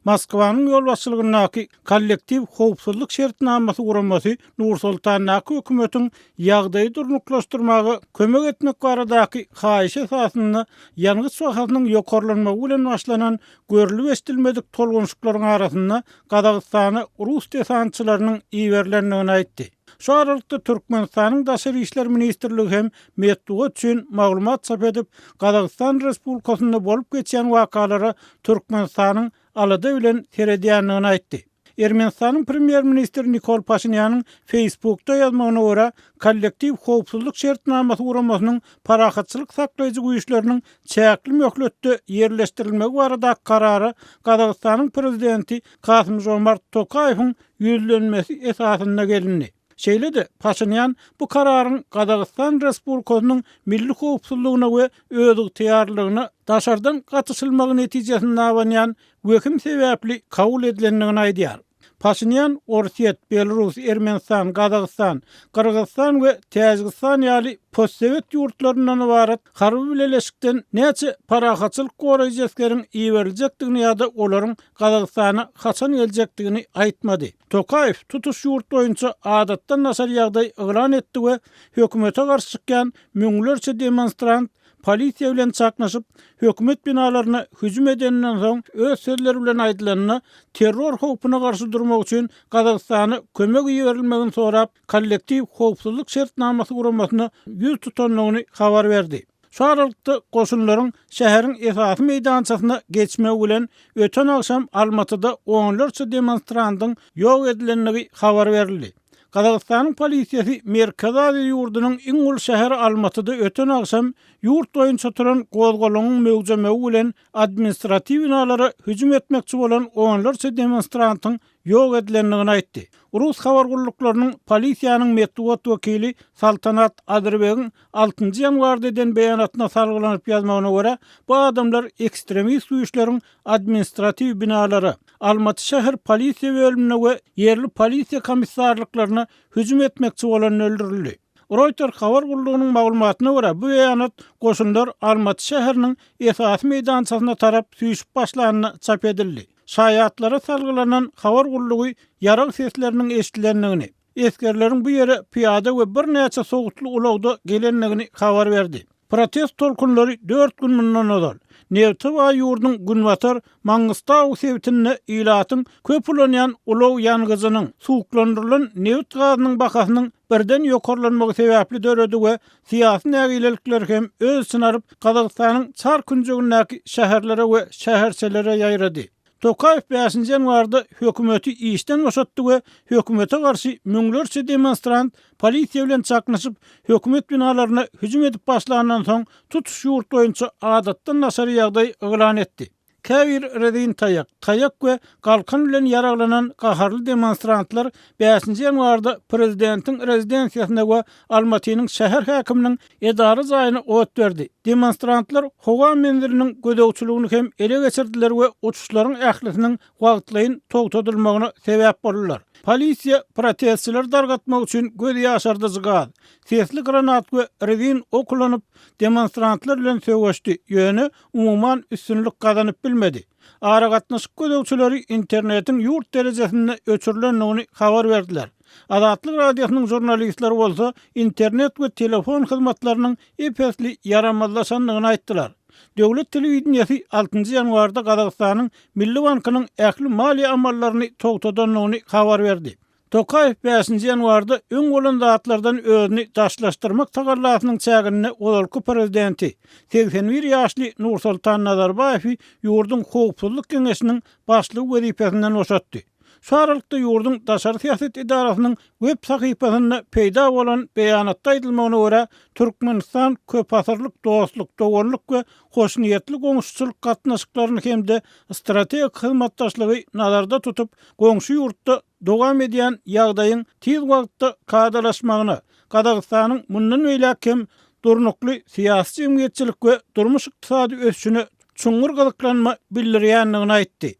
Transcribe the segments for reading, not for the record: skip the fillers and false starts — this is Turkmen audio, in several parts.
Moskwanyň ýol başçylygyndaky kollektiv howpsuzlyk şertnamasy guramasy Nursultandaky hökümetiň ýagdaýy durnuklaşdyrmagy kömek etmek baradaky haýyş esasyny ýangys wagtynyň ýokarlanmagy bilen başlanan görülip estilmedik tolgunçlyklaryň arasynda Gazagystany rus desançylarynyň iberýärlerini aýtdy. Şu aralykda Türkmenistanyň daşary işler ministrligi hem metbugat üçin maglumat çap edip Gazagistan Respublikasynda bolup geçýän wakalary Türkmenistanyň alada bilen teredýänligini aýtdy. Ermenistanyň premier ministri Nikol Paşinýanyň Facebook'ta ýazmagyna görä, kollektiv howpsuzlyk şertnamasy guramasynyň parahatçylyk saklaýjy güýçleriniň çäkli möhletde ýerleşdirilmegi baradaky karary Gazagystanyň prezidenti Kasym-Jomart Tokaýewiň ýüzlenmesi esasynda gelindi. Şeýle-de Paşinýan bu kararyň Gazagistan Respublikasynyň milli howpsuzlygyna we öz ygtyýarlygyna daşardan gatnaşylmagy netijesinde awanýan weküm sebäpli kabul edilendigini aýdýar. Paşinýan Orsiýet, Belarus, Ermenistan, Gazagistan, Kyrgyzstan we Täjikistan ýaly postsovet ýurtlarynyň ibaret harby bileşikden näçe parahatçylyk goraýjyslary iberilejekdigini ýa-da olaryň Gazagystana haçan geljekdigini aýtmady. Tokaýew tutuş ýurt boýunça adatdan naşar ýagdaý ýylan etdi we hökümete garşy çykýan müňlerçe demonstrant polisiýa bilen çaknaşyp hökümet binalaryna hüjüm edenden soň öz sözleri bilen aýdylanyny terror howpuna garşy durmak üçin Gazagystany kömek ýerilmegini sorap kollektiv howpsuzlyk şertnamasy guramasyny ýüz tutanlygyny habar berdi. Şu aralykda goşunlaryň şäheriň esasy meýdançasyna geçmegi bilen öten akşam Almatyda onlarça demonstrantyň ýok edilenligi habar berildi. Gazagystanyň polisiýasy Merkez Aziýa ýurdunyň iň ul şäheri Almatyda öten akşam ýurt boýunça turan gozgolanyň mögzemegi bilen administrativ binalara hüjüm etmekçi bolan onlarça demonstrantyň ýok edilenligini aýtdy. Rus habar guruluklarynyň polisiýanyň metbugat wekili Saltanat Adyrbegin 6-njy ýanwarda eden beýanatyna salgylanyp ýazmagyna görä, bu adamlar ekstremist güýçleriň administrativ binalary, Almaty şäher polisiýa bölümine we ýerli polisiýa komissarlyklaryna hüjüm etmekçi bolan öldürildi. Reuters habar gurulugynyň maglumatyna görä, bu beýanat goşunlar Almaty şäheriniň esasy meýdançasyna tarap süýşüp başlanyny çap edildi. Şaýatlara salgylanan habar gurulugy ýarak sesleriniň eşitilenligini, eskerleriň bu ýere piýada we bir näçe sogutly ulagda gelenligini habar berdi. Protest tolkunlary 4 gün mundan odal. Nevtaba ýurdun günwatar Mangystaw sewtinde ilatyň köp ulanýan ulag ýangyzynyň suwuklandyrylan neft gazynyň bakasynyň birden ýokarlanmagy sebäpli döredi we syýasy nägilelikler hem öz synaryp Gazagystanyň çar künjegindäki şäherlere we şäherçelere ýaýrady. Tokaýew 5-nji ýanwarda hökümeti işden boşatdy we hökümete garşy müňlerçe demonstrant polisiýa bilen çaknaşyp hökümet binalaryna hüjüm edip başlanandan soň tutuş ýurt boýunça adatdan naşar ýagdaý ýylan etdi. Käbir redin tayak we galkan bilen ýaraglanan gaharly demonstrantlar 5-nji ýanwarda prezidentiň rezidensiýasynda we Almatynyň şäher häkiminiň edary jaýyna ot berdi. Demonstrantlar howa mendiriniň gödäwçiligini hem ele geçirdiler we uçuşlaryň ählisiniň wagtlaýyn togtadylmagyna sebäp boldular. Polisiýa protestçiler dargatmak üçin göz ýaşardyjy gaz, sesli granat we redin okulanyp demonstrantlar bilen söwüşdi. Ýöne umumyň üstünlük gazanyp bilmedi. Ara gatnaşyk gödäwçileri internetin ýurt derejesinde öçürilenligini habar berdiler. Azatlyk radiosynyň jurnalistleri bolsa internet we telefon hyzmatlarynyň epesli yaramazlaşanlygyny aýtdylar. Döwlet telewizionyasy 6-njy ýanwarda Gazagystanyň Milli Bankynyň ähli maliýe amallaryny togtadanlygyny habar berdi. Tokaýew 5-nji ýanwarda öň bolan zatlardan özüni daşlaşdyrmak tagallasynyň çägini olalky prezidenti 81 ýaşly Nursultan Nazarbayew ýurdun howpsuzlyk keňeşiniň başlygy wezipesinden boşatdy. Şu aralykda ýurdun daşary siýaset idarasynyň web sahypasynda peýda bolan beýanatda aýdylmagyna görä, Türkmenistan köp asyrlyk dostluk, doganlyk we hoşniýetli goňşuçylyk gatnaşyklaryny hemde strategik hyzmatdaşlygy nazarda tutup, goňşy ýurtda dowam edýän ýagdaýyň tiz wagtda kadalaşmagyny, Gazagystanyň mundan öýläkem durnukly syýasy jemgyýetçilik we durmuş ykdysady ösüşine çuňur gyzyklanma bildirýänligini aýtdy.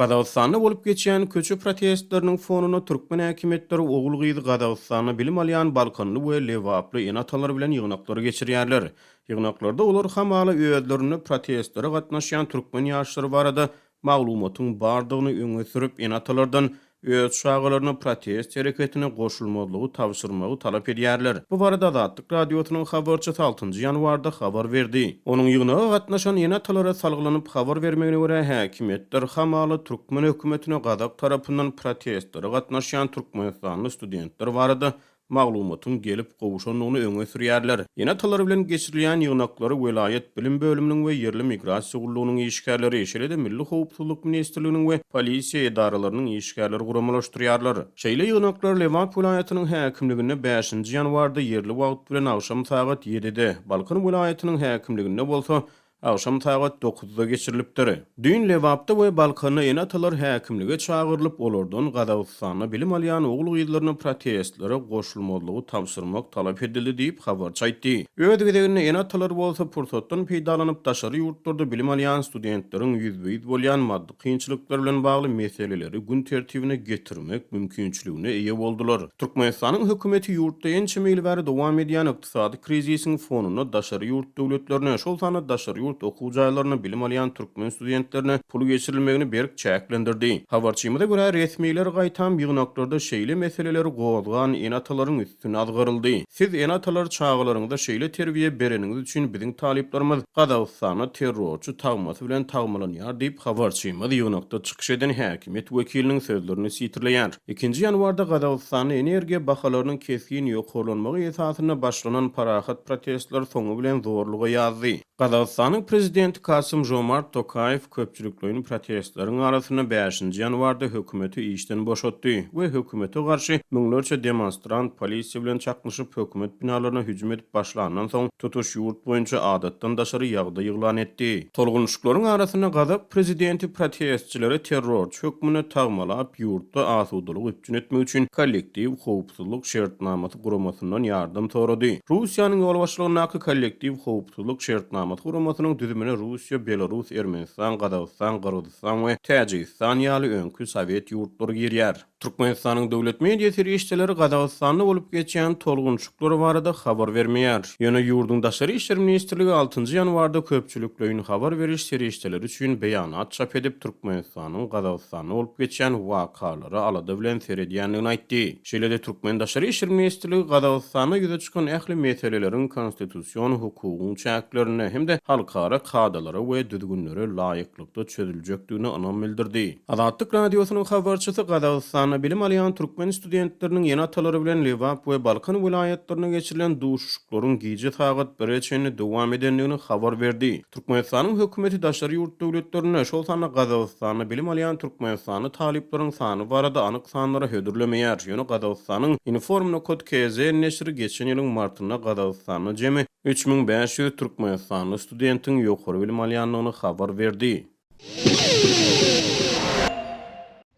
Gazagystanda bolup geçýän köçü protestleriniň fonuna türkmen häkimetleri ogul gyýdy Gazagystana bilim alýan balkanly we lewaply enatalary bilen ýygnaklary geçirýärler. Ýygnaklarda olar hamaly öýedlerini protestlere gatnaşýan türkmen ýaşlary barada maglumatyň bardygyny öňe sürüp enatalardan öz şagalaryny protest hereketine goşulmalygy tawsyrmagy talap edýärler. Bu barada Azatlyk radiosynyň habarçysy 6-njy ýanwarda habar berdi. Onuň ýygnaga gatnaşan enatalara salgylanyp habar bermegine görä Häkimiýetler hamaly türkmen hökümetine gazak tarapyndan protestlere gatnaşýan türkmenistanly studentler barada maglumatyň gelip gowuşanyny öňe sürýärler. Enatalar bilen geçirilýän ýygnaklary welayet bilim bölüminiň we yerli migrasiýa gurulunyň işgärleri, şeýle-de Milli Howpsuzlyk Ministrliginiň we polisiýa edaralarynyň işgärleri guramalaşdyrýarlar. Şeýle ýygnaklar Lewap welaýatynyň häkimligine 5-nji ýanwarda yerli wagt bilen agşam saat 7-de, Balkan welaýatynyň häkimligine bolsa Akşam saat 9-da geçirilipdir. Dün Lewapda we Balkany enatalar häkimlige çağırılıp olardan Gazagystana bilim alýan ogul gyýdlaryny protestlere goşulmalygy tawsyrmak talap edildi diýip habarçy aýtdy. Öýdegine enatalar bolsa pursatdan peýdalanyp daşary ýurtlarda bilim alýan studentleriň ýüzbeýiz bolýan maddi kynçylyklar bilen bagly meseleleri gün tertibine getirmek mümkinçiligine eýe boldular. Türkmenistanyň hökümeti ýurtda ençe meýil bäri dowam edýän ykdysady krizisiň fonuna daşary ýurt döwletlerine, şol sana daşary okuw jaýlaryna bilim alýan türkmen studentlerine pul geçirilmegini berk çäklendirdi. Habarçymyza görä resmiýetler gaýtam ýygnaklarda şeýle meseleleri gowulgan enatalaryň üstüne azgaryldy. Siz enatalar çağılaryňda şeýle terbiýe bereniňiz üçin biziň taliplerimiz Gazagystana terrorçy tagmasy bilen tagmalanýar diýip habarçymyz ýygnakda çykyş eden häkimet wekiliniň sözlerini sitirleýär. 2-nji ýanwarda Gazagystana energiýa bahalarynyň keskin ýokurlanmagy esasyna başlanan parahat protestler soňu bilen zorluga ýazdy. Gazagystanyň prezidenti Kasym Jomart Tokayew köpçüliklerini protestleriň arasyna 5-nji ýanwarda hökümeti işden boşatdy we hökümete garşy müňlerçe demonstrant polisiýa bilen çaklaşyp hökümet binalaryna hüjüm edip başlanandan soň tutuş ýurt boýunça adatdan daşary ýagda ýyglan etdi. Tolgunçlyklaryň arasyna Gazak prezidenti protestçilere terrorçy hökmüne tagmalap ýurtda asudalyk üçin etmek üçin kollektiw howpsuzlyk şertnamasy guramasyndan ýardam sorady. Russiýanyň ýol başlygynaky kollektiw howpsuzlyk şertnamasy guramasynyň düzümine Russiýa, Belarus, Ermenistan, Gazagystan, Gyrgyzstan we Täjikistan ýaly öňkü Sowet ýurtlary girýär. Türkmenistanyň döwlet mediýa işçileri Gazagystanda bolup geçýän tolgunçlyklary barada habar bermeýär. Ýöne ýurdun daşary işler ministrligi 6-njy ýanwarda köpçüliklerini habar beriş serişçileri üçin beýanat çap edip Türkmenistanyň Gazagystanda bolup geçýän wakalary alada bilen seredýänligini aýtdy. Şeýle-de Türkmen daşary işler ministrligi Gazagystana ýüze çykan ähli meseleleriň konstitusiýon hukugyň çäklerini hemde halkara kadalara we düzgünlere laýyklykda çözüljekdigini anam bildirdi. Azatlyk radiosynyň habarçysy Gazagystana bilim alýan türkmen studentleriniň enatalary bilen Lewap we Balkan welaýatlaryna geçirilen duşuşuklaryň giýje sagat 1-çeni dowam edenligini habar berdi. Türkmenistanyň hökümeti daşary ýurt döwletlerine şol sana Gazagystana bilim alýan Türkmenistany talipleriň sany barada anyk sanlara hödürlemeýär. Ýöne Gazagystanyň Inform.kod KZ neşri geçen ýylyň martyna Gazagystana jemi 3500 Türkmenistanly studentiň ýokary bilim alýanlygyny habar berdi.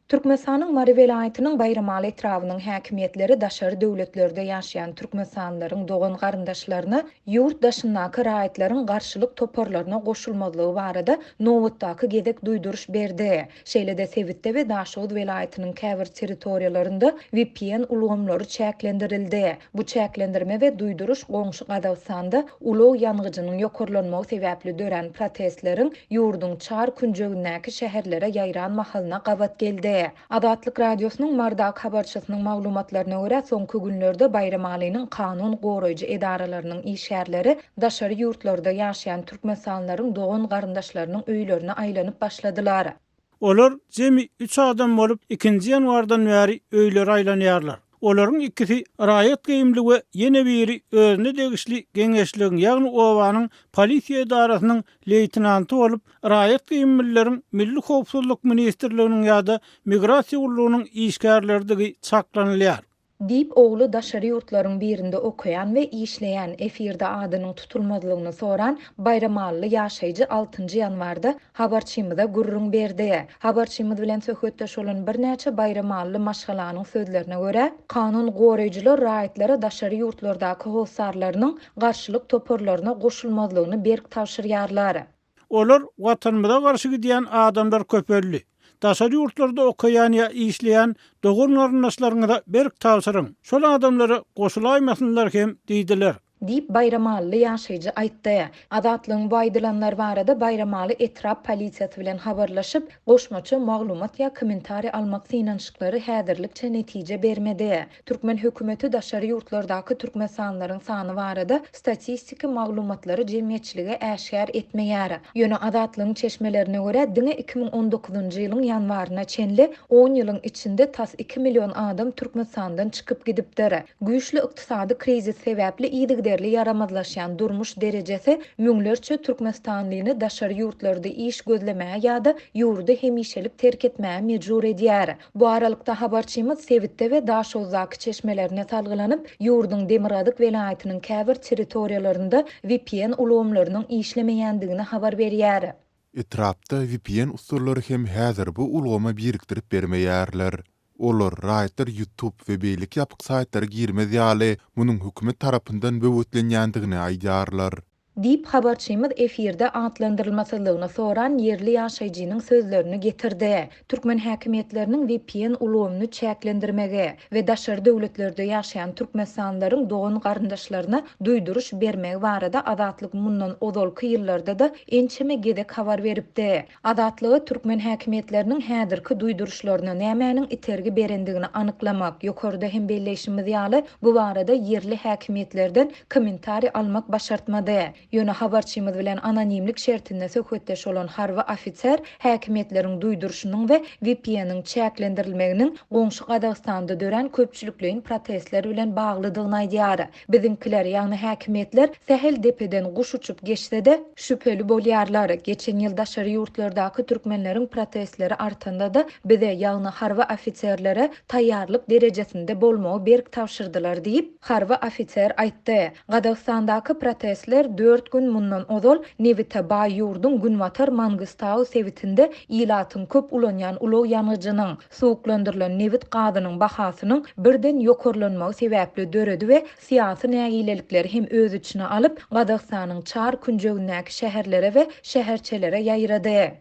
Türkmenistanyň Mary welaýatynyň Bayramaly etrawynyň häkimiýetleri daşary döwletlerde ýaşaýan türkmenistanylaryň dogan garyndaşlaryny ýurtdaşyndaky raýatlaryň garşylyk toporlaryna goşulmalygy barada nowatdaky gezek duýduruş berdi. Şeýle-de Sewitde we Daşod welaýatynyň käbir territoriýalarynda VPN ulgamlary çäklendirildi. Bu çäklendirme we duýduruş goňşy Gazagystanda uly ýangyjynyň ýokurlanmagy sebäpli dören protestleriň ýurdun çar künjegindäki şäherlere ýaýran mahalyna gabat geldi. Azatlyk radiosynyň mardak habarçysynyň maglumatlaryna görä soňky günlerde Bayramalynyň kanun goraýjy edaralarynyň işgärleri daşary ýurtlarda ýaşaýan türkmenistanylaryň dogan garyndaşlarynyň öýlerine aýlanyp başladylar. Olar jemi 3 adam bolup 2-nji ýanwardan bäri öýlere aýlanýarlar. Olaryň ikisi raýat geýimli we ýene biri özüne degişli geňeşligiň ýagny owanyň polisiýa edarasynyň leytenanty bolup raýat geýimlileriň Milli Howpsuzlyk Ministrliginiň ýa-da migrasiýa gurulunyň işgärlerdigi çaklanylýar. Diýip ogly daşary ýurtlaryň birinde okuyan we işleýän efirde adynyň tutulmadygyny soran Bayramaly ýaşaýjy 6-njy ýanwarda habarçymyza gurrun berdi. Habarçymyz bilen söhbetdeş bolan bir näçe Bayramaly maşgalanyň sözlerine görä, kanun goraýjylar raýatlara daşary ýurtlardaky hossarlarynyň garşylyk toporlaryna goşulmalygyny berk tawşyrýarlar. Olar watanymyza garşy gidýän adamlar köpelli. daşary ýurtlarda okaýan ýa işleýän dogan garyndaşlaryňa da berk tawsyryň. Şol adamlara goşulaýmasynlar hem diýdiler. Deyip Bayramaly ýaşaýjy aýtdy. Adatlyň baýdylanlar barada Bayramaly etrap polisiýasy bilen habarlaşyp, goşmaça maglumat ýa kommentari almak synanyşyklary häzirlikçe netije bermedi. Türkmen hökümeti daşary ýurtlardaky türkmensanlaryň sany barada statistika maglumatlary jemgyýetçiligi äşgär etmeýär. Ýöne adatlyň çeşmelerine görä, diňe 2019-njy ýylyň ýanwaryna çenli 10 ýylyň içinde tas 2 million adam Türkmenistandan çykyp gidipdir. Güýçli ykdysady krizis sebäpli ýygy yaramazlaşan durmuş derecesi müňlerçe Türkmenistanlylyny daşary ýurtlarda iş gözlemäge ýa-da ýurdy hemişelik terk etmäge mejbur edýär. Bu aralykda habarçymyz Sewitde we Daşozaky çeşmelerine salgylanyp, ýurdyň Demiradyk welaýatynyň käbir territoriýalarynda VPN ulgamlarynyň işlemeýändigini habar berýär. Etrapda VPN usullary hem häzir bu ulgama birikdirip bermeýärler. Olar raýatlar YouTube we beýlik ýapyk saýtlary girmez ýaly munyň hökümet tarapyndan böwetlenýändigini aýdarlar. Deyip habarçymyz efirde atlandyrylmaslygyny soran yerli ýaşaýjynyň sözlerini getirdi. Türkmen häkimiýetleriniň VPN ulgamyny çäklendirmege we daşary döwletlerde ýaşaýan türkmensanlaryň dogan garyndaşlaryna duýduruş bermegi barada adatlyk mundan ozalky ýyllarda da ençeme gedek habar beripdi. Adatlygy türkmen häkimiýetleriniň häzirki duýduruşlaryna nämäniň itergi berendigini anyklamak, ýokarda hem belleşimiz ýaly bu barada yerli häkimiýetlerden kommentari almak başartmady. Ýöne habarçymyz bilen anonimlik şertinde söhbetdeş bolan harby ofitser häkimiýetleriň duýduruşynyň we VPN-niň çäklendirilmeginiň goňşy Gazagystanda dören köpçülikliň protestleri bilen baglydygyny aýdýar. Biziňkiler ýagny häkimiýetler sähel depeden guş uçup geçse-de şüpheli bolýarlar. Geçen ýyl daşary ýurtlardaky türkmenleriň protestleri artanda da bize ýagny harby ofitserlere taýýarlyk derejesinde bolmagy berk tawşyrdylar diýip harby ofitser aýtdy. Gazagystandaki protestler 4 gün mundan ozal Nevite baý ýurdun Günwatar Mangystaw Sewitinde ýylatyň köp ulanýan ulag ýanyjynyň suwuklandyrylan Nevit gazynyň bahasynyň birden ýokarlanmagy sebäpli döredi we syýasy nägilelikleri hem öz içine alyp Gazagystanyň çar künjegindäki şäherlere we şäherçelere ýaýrady.